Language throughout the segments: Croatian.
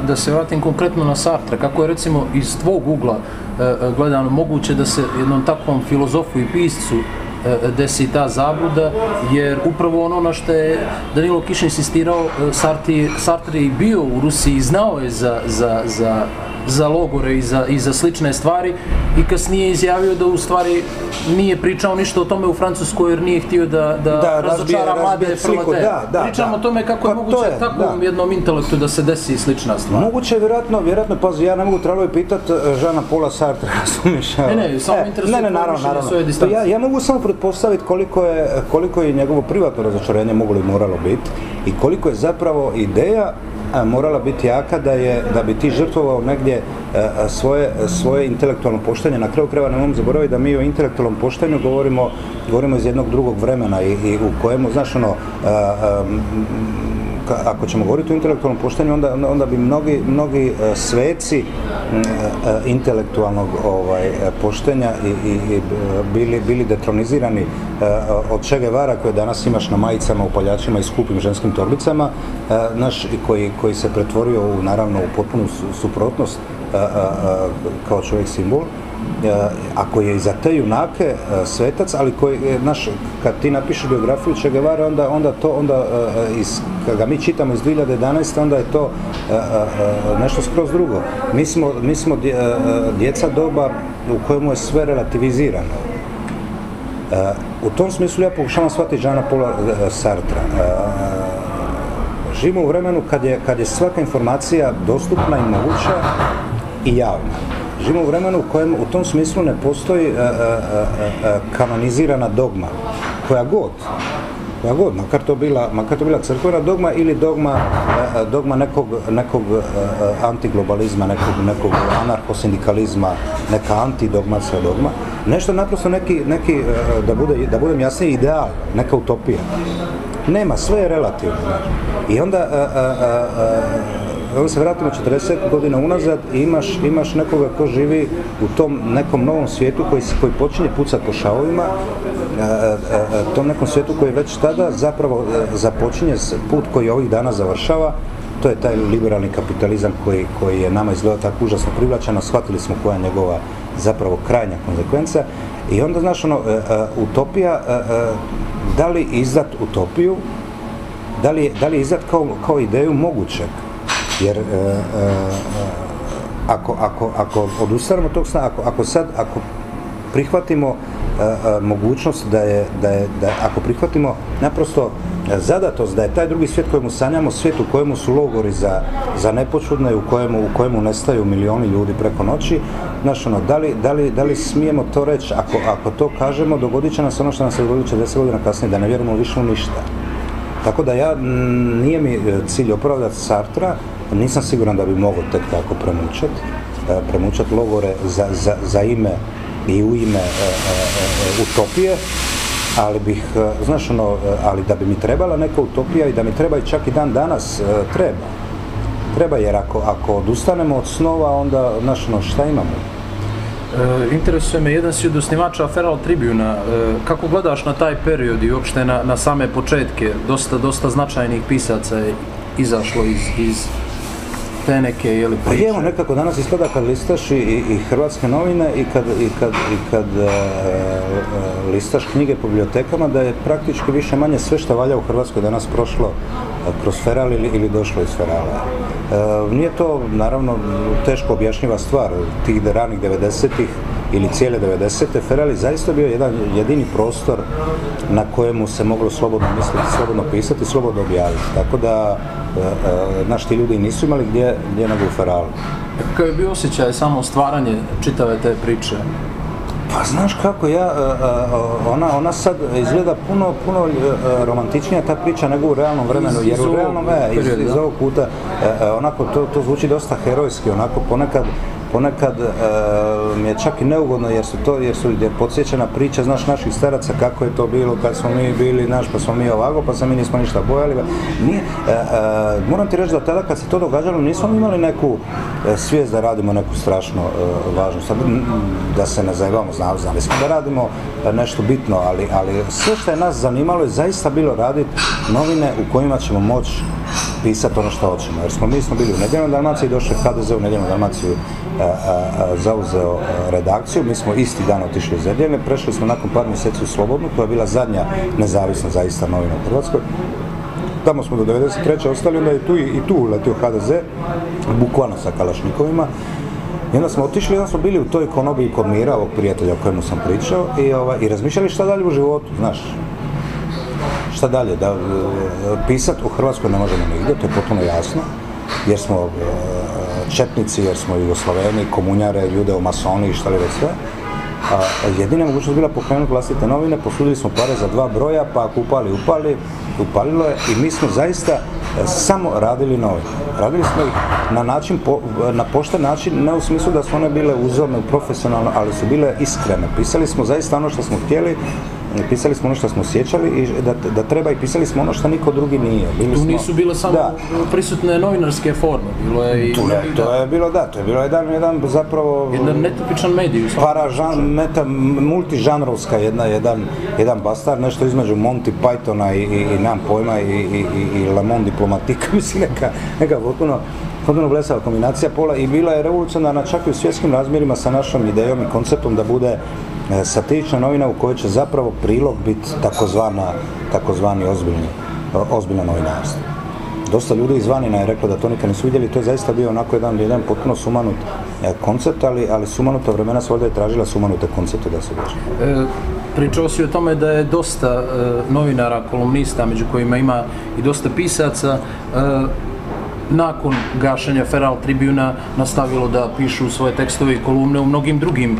Da se vratim konkretno na Sartre, kako je recimo iz tvog ugla gledano moguće da se jednom takvom filozofu i piscu desi ta zabluda, jer upravo ono na što je Danilo Kiš insistirao, Sartre je bio u Rusiji i znao je za logore i za slične stvari i kasnije izjavio da u stvari nije pričao ništa o tome u Francuskoj jer nije htio da razočara mlade prolete. Pričamo o tome kako je moguće takvom jednom intelektu da se desi slična stvar. Moguće je vjerojatno, pazi, ja ne mogu, trebalo je pitati Jeana Paula Sartre, razumiš? Ne, samo interesuje mišljenje svoje distancije. Ja mogu samo pretpostaviti koliko je njegovo privatno razočarenje moglo i moralo biti i koliko je zapravo ideja morala biti jaka da bi ti žrtvovao negdje svoje intelektualno poštenje. Na kraju krajeva ne mogu zaboraviti da mi o intelektualnom poštenju govorimo iz jednog drugog vremena i u kojemu, znaš ono, ako ćemo govoriti o intelektualnom poštenju, onda bi mnogi sveci intelektualnog poštenja i bili detronizirani od Che Guevara koje danas imaš na majicama, upaljačima i skupim ženskim torbicama, koji se pretvorio naravno u potpunu suprotnost kao čovjek simbol, a koji je i za te junake svetac, ali koji, znaš, kad ti napišeš biografiju Che Guevara, kad ga mi čitamo iz 2011. onda je to nešto skroz drugo. Mi smo djeca doba u kojemu je sve relativizirano. U tom smislu ja pokušavam shvatiti Jeana Paula Sartra. Živimo u vremenu kad je svaka informacija dostupna i moguća i javna. Živimo u vremenu u kojem u tom smislu ne postoji kanonizirana dogma, koja god, makar to bila crkvena dogma ili dogma nekog antiglobalizma, nekog anarhosindikalizma, neka antidogmatska dogma, nešto naprosto neki da budem jasniji, ideal, neka utopija. Nema, sve je relativno. I onda se vratimo 40 godina unazad i imaš nekoga ko živi u tom nekom novom svijetu koji počinje pucati po šavovima, tom nekom svijetu koji već tada zapravo započinje put koji ovih dana završava. To je taj liberalni kapitalizam koji je nama izgleda tako užasno privlačan, a shvatili smo koja je njegova zapravo krajnja konsekvenca. I onda, znaš, utopija, da li izdat utopiju, da li izdat kao ideju mogućeg? Jer ako odustanemo tog sna, ako prihvatimo mogućnost ako prihvatimo naprosto zadatost da je taj drugi svijet kojemu sanjamo svijet u kojemu su logori za nepočudne i u kojemu nestaju milioni ljudi preko noći, znaš, da li smijemo to reći? Ako to kažemo, dogodit će nas ono što nam se dogodilo 40 godina kasnije, da ne vjerujemo više u ništa. Tako da nije mi cilj opravdati Sartra, nisam siguran da bi mogao tek tako premučati logore za ime i u ime utopije, ali znaš, ali da bi mi trebala neka utopija i da mi treba i čak i dan danas treba, jer ako odustanemo od snova, onda, znaš, šta imamo? Interesuje me, jedan si od osnivača Feral Tribuna, kako gledaš na taj period i uopšte na same početke? Dosta značajnih pisaca je izašlo iz te neke priče. Evo, nekako danas ispada kad listaš i hrvatske novine i kad listaš knjige po bibliotekama, da je praktički više manje sve što valja u Hrvatskoj danas prošlo kroz Feral ili došlo iz Ferala. Nije to, naravno, teško objašnjiva stvar. Tih ranih 90-ih ili cijele 90-te, Feral je zaista bio jedan jedini prostor na kojemu se moglo slobodno misliti, slobodno pisati, slobodno objaviti. Tako da, naš ti ljudi nisu imali gdje nego u Feralu. Kako je bio osjećaj samo stvaranje čitave te priče? Pa znaš kako, ona sad izgleda puno romantičnija ta priča nego u realnom vremenu, jer u realnom, iz ovog puta, onako to zvuči dosta herojski, onako ponekad mi je čak i neugodno jer podsjećana priča, znaš, naših staraca kako je to bilo kad smo mi bili, znaš, pa smo mi ovako, pa se mi nismo ništa bojali. Moram ti reći da tada kad se to događalo nismo imali neku svijest da radimo neku strašno važnu stvar, da se ne zajebamo, znali smo da radimo nešto bitno, ali sve što je nas zanimalo je zaista bilo raditi novine u kojima ćemo moći pisati ono što hoćemo. Jer mi smo bili u Nedjeljnoj Dalmaciji, došli HDZ u Nedjeljnu Dalmaciju, zauzeo redakciju, mi smo isti dan otišli iz Nedjeljne, prešli smo nakon par mjeseci u Slobodnu, koja je bila zadnja nezavisna zaista novina u Hrvatskoj. Tamo smo do 1993. ostali, onda je i tu uletio HDZ, bukvalno sa kalašnikovima. I onda smo otišli, onda smo bili u toj konobi kod Mira, ovog prijatelja o kojemu sam pričao, i razmišljali šta dalje u životu, znaš. Šta dalje, da pisat u Hrvatskoj ne možemo nigdje, to je potpuno jasno, jer smo četnici, jer smo Jugoslaveni, komunjare, judeo-masoni i šta li već sve. Jedina mogućnost bila pokrenuti vlastite novine, posudili smo pare za 2 broja, pa ako upalilo je i mi smo zaista samo radili novine. Radili smo ih na pošten način, ne u smislu da su one bile uzorne, profesionalno, ali su bile iskrene. Pisali smo zaista ono što smo htjeli, pisali smo ono što smo osjećali i da treba i pisali smo ono što niko drugi nije. Tu nisu bile samo prisutne novinarske forme, bilo je i... To je bilo jedan zapravo... Jedan netipičan medij. Multižanrovska jedan bastar, nešto između Monty Pythona i nemam pojma i Le Monde Diplomatique, mislim neka potpuno blesava kombinacija pola i bila je revolucionarna čak i u svjetskim razmjerima sa našom idejom i konceptom da bude satirična novina u kojoj će zapravo prilog biti takozvani ozbiljno novinarstvo. Dosta ljudi izvanina je reklo da to nikad nisu vidjeli, to je zaista bio onako jedan potpuno sumanut koncept, ali sumanuta vremena su ovdje tražila sumanute koncepte da se dođe. Pričao si o tome da je dosta novinara, kolumnista, među kojima ima i dosta pisaca, nakon gašenja Feral Tribuna nastavilo da pišu svoje tekstove i kolumne u mnogim drugim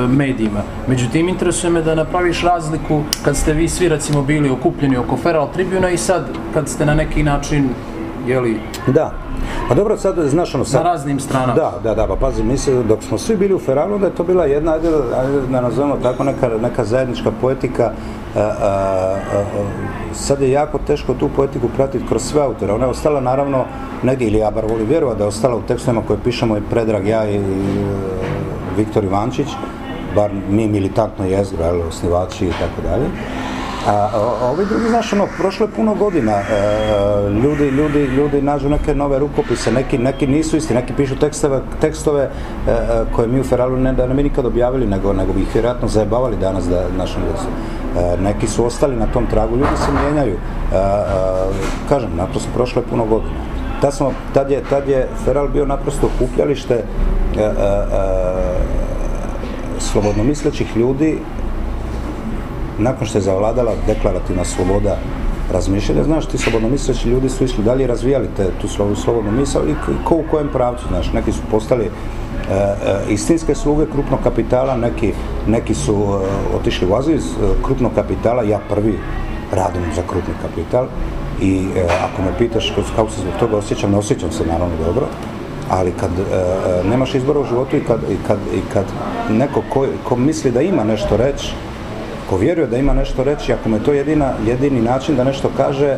medijima. Međutim, interesuje me da napraviš razliku kad ste vi svi recimo bili okupljeni oko Feral Tribuna i sad kad ste na neki način, jeli... Da. Pa dobro, sad, znaš ono sad... Na raznim stranama. Da, pa pazi, dok smo svi bili u Feralu, onda je to bila jedna, ajde da nazovemo tako, neka zajednička poetika. Sad je jako teško tu poetiku pratiti kroz sve autore. Ona je ostala naravno negdje, ili ja bar volim vjerovati da je ostala u tekstovima koje pišemo i Predrag, ja i Viktor Ivančić, bar mi militantno jezgro, osnivači i tako dalje. A ovi drugi, znaš, prošlo je puno godina, ljudi nađu neke nove rukopise, neki nisu isti, neki pišu tekstove koje mi u Feralu ne bi nikad objavili, nego bi ih vjerojatno zajebavali danas našem djecu. Neki su ostali na tom tragu, ljudi se mijenjaju. Kažem, naprosto prošlo je puno godina. Tad je Feral bio naprosto okupljalište slobodnomislećih ljudi. Nakon što je zavladala deklarativna sloboda razmišljanja, znaš, ti slobodnomisleći ljudi su išli dalje i razvijali tu slobodnu misao i ko u kojem pravcu, znaš, neki su postali istinske sluge krupnog kapitala, neki su otišli u Aziju iz krupnog kapitala, ja prvi radim za krupni kapital i ako me pitaš kako se zbog toga osjećam, ne osjećam se naravno dobro, ali kad nemaš izbora u životu i kad neko ko misli da ima nešto reći, ko vjeruje da ima nešto reći, ako mu je to jedini način da nešto kaže,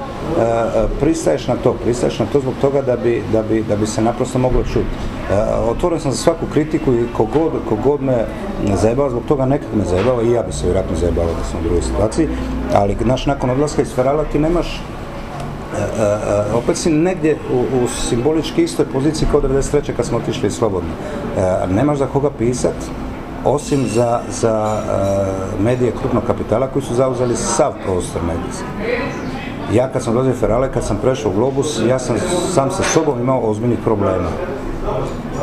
pristaješ na to zbog toga da bi se naprosto moglo čuti. Otvoren sam za svaku kritiku i kogod me zajebao zbog toga, nekak me zajebao i ja bi se vjerojatno zajebao da sam u drugoj situaciji, ali nakon odlaska iz Ferala ti nemaš, opet si negdje u simbolički istoj poziciji kao 1993. kad smo otišli slobodno. Nemaš za koga pisat, osim za medije krupnog kapitala koji su zauzeli sav prostor medijski. Ja kad sam dolazio u Ferale, kad sam prešao u Globus, ja sam sam sa sobom imao ozbiljnih problema.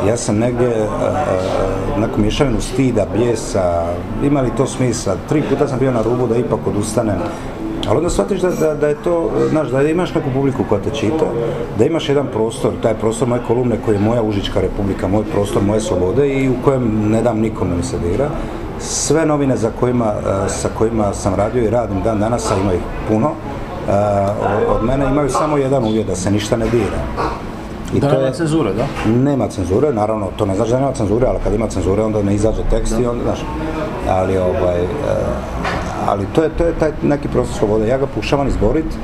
Ja sam negdje nakon mješavinu stida, bijesa, ima li to smisla, 3 puta sam bio na rubu da ipak odustanem. Ali onda shvatiš da je to, znaš, da imaš neku publiku koja te čita, da imaš jedan prostor, taj prostor moje kolumne koji je moja Užička republika, moj prostor, moje slobode i u kojem ne dam nikome mi se dira. Sve novine sa kojima sam radio i radim dan danas, a ima ih puno, od mene imaju samo jedan uvjet, da se ništa ne dira. Da nema cenzure, da? Nema cenzure, naravno, to ne znači da nema cenzure, ali kad ima cenzure onda ne izađe tekst i onda, znaš, ali to je taj neki prostor slobode. Ja ga pokušavam izboriti.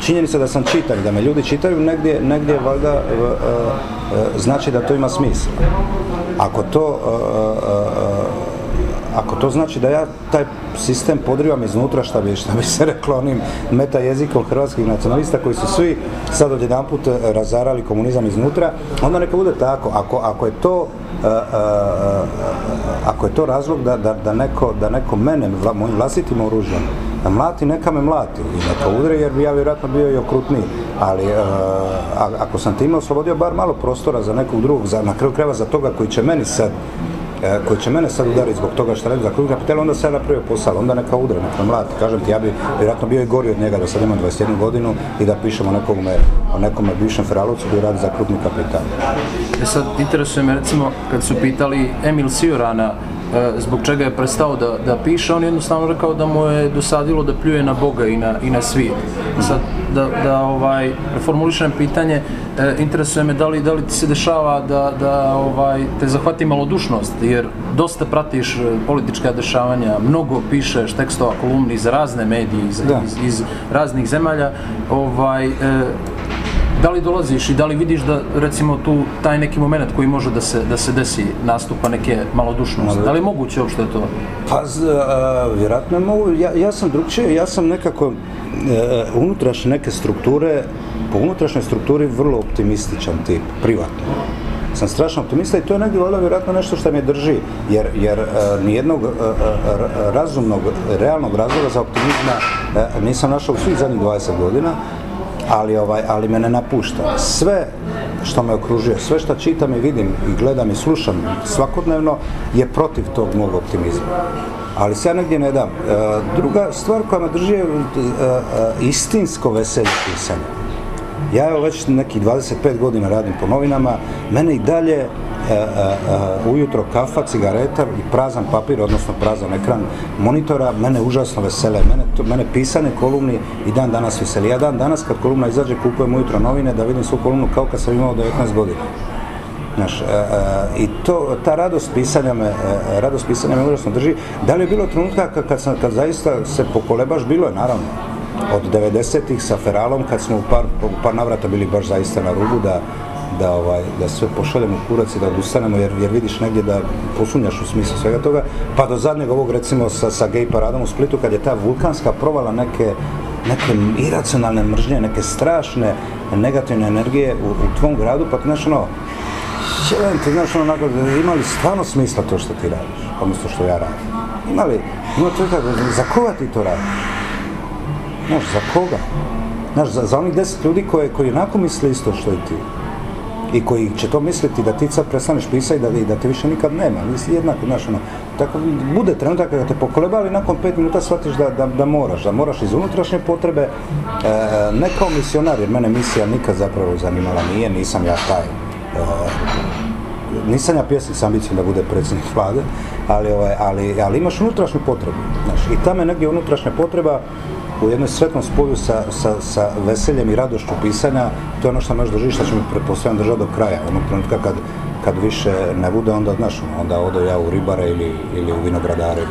Činjenica da sam čitan, da me ljudi čitaju negdje valjda ako to znači da ja taj sistem podrivam iznutra, šta bi se reklo onim meta jezikom hrvatskih nacionalista koji su svi sad odjedanput razarali komunizam iznutra, onda neka bude tako. Ako je to razlog da neko mene, mojim vlastitim oružjem, da mlati, neka me mlati i neka udre, jer bi ja vjerojatno bio i okrutniji. Ali ako sam time oslobodio bar malo prostora za nekog drugog, na kraju krajeva za toga koji će mene sad udariti zbog toga što radim za krug kapitala, onda se ja napravio posao, onda neka udre, neka mlati. Kažem ti, ja bi vjerojatno bio i gori od njega da sad imam 21 godinu i da pišem o nekome bivšem feralovcu koji radi za krupni kapital. Sad, interesuje me, recimo, kad su pitali Emil Siorana zbog čega je prestao da piše, on je jednostavno rekao da mu je dosadilo da pljuje na Boga i na svijet. Sad, da reformulišem pitanje, interesuje me da li ti se dešava da te zahvati malodušnost, jer dosta pratiš politička dešavanja, mnogo pišeš tekstova, kolumni za razne medije iz raznih zemalja, da li dolaziš i da li vidiš da, recimo, tu taj neki moment koji može da se desi nastupa neke malodušnosti? Da li je moguće uopšte to? Pa, vjerojatno je mogu. Ja sam drugčije, ja sam nekako unutrašnje neke strukture, po unutrašnjoj strukturi vrlo optimističan tip, privatno. Sam strašno optimista i to je negdje valjda vjerojatno nešto što me drži, jer nijednog razumnog, realnog razloga za optimizma nisam našao u svih zadnjih 20 godina, ali me ne napušta. Sve što me okružuje, sve što čitam i vidim i gledam i slušam svakodnevno je protiv tog mog optimizma. Ali se ja negdje ne dam. Druga stvar koja me drži je istinsko veselje pisanja. Ja evo već nekih 25 godina radim po novinama, mene i dalje ujutro kafa, cigareta i prazan papir, odnosno prazan ekran monitora, mene užasno vesele. Mene pisane kolumni i dan danas veseli. Ja dan danas kad kolumna izađe kupujem ujutro novine da vidim svu kolumnu kao kad sam imao 19 godina. Znaš, i ta radost pisanja me užasno drži. Da li je bilo trenutka kad zaista se pokolebaš? Bilo je, naravno. Od 90-ih sa Feralom, kad smo u par navrata bili baš zaista na rubu da sve pošaljemo u kurac i da odustanemo, jer vidiš negdje da posumnjaš u smislu svega toga, pa do zadnjeg ovog, recimo, sa gej paradom u Splitu, kad je ta vulkanska provala neke iracionalne mržnje, neke strašne negativne energije u tvom gradu, pa znaš ima li stvarno smisla to što ti radiš, odnosno što ja radim? Za koga ti to radiš? Znaš, za koga? Znaš, za onih 10 ljudi koji onako misle isto što i ti. I koji će to misliti da ti sad prestaneš pisati i da te više nikad nema. Misli jednako, znaš, tako bude trenutak kada te pokoleba, ali nakon 5 minuta shvatiš da moraš iz unutrašnje potrebe, ne kao misionar, jer mene misija nikad zapravo zanimala nije, nisam ja taj. Nisam ja pjesnik s ambicijom da bude predsjednik vlade, ali imaš unutrašnju potrebu. Znaš, i tamo je negdje unutrašnja potreba u jednom sretnom spoju sa veseljem i radošću pisanja. To je ono što me još drži, što će mi pretpostavljam držati do kraja. Onog trenutka kad više ne bude, onda odo ja u ribare ili u vinogradare.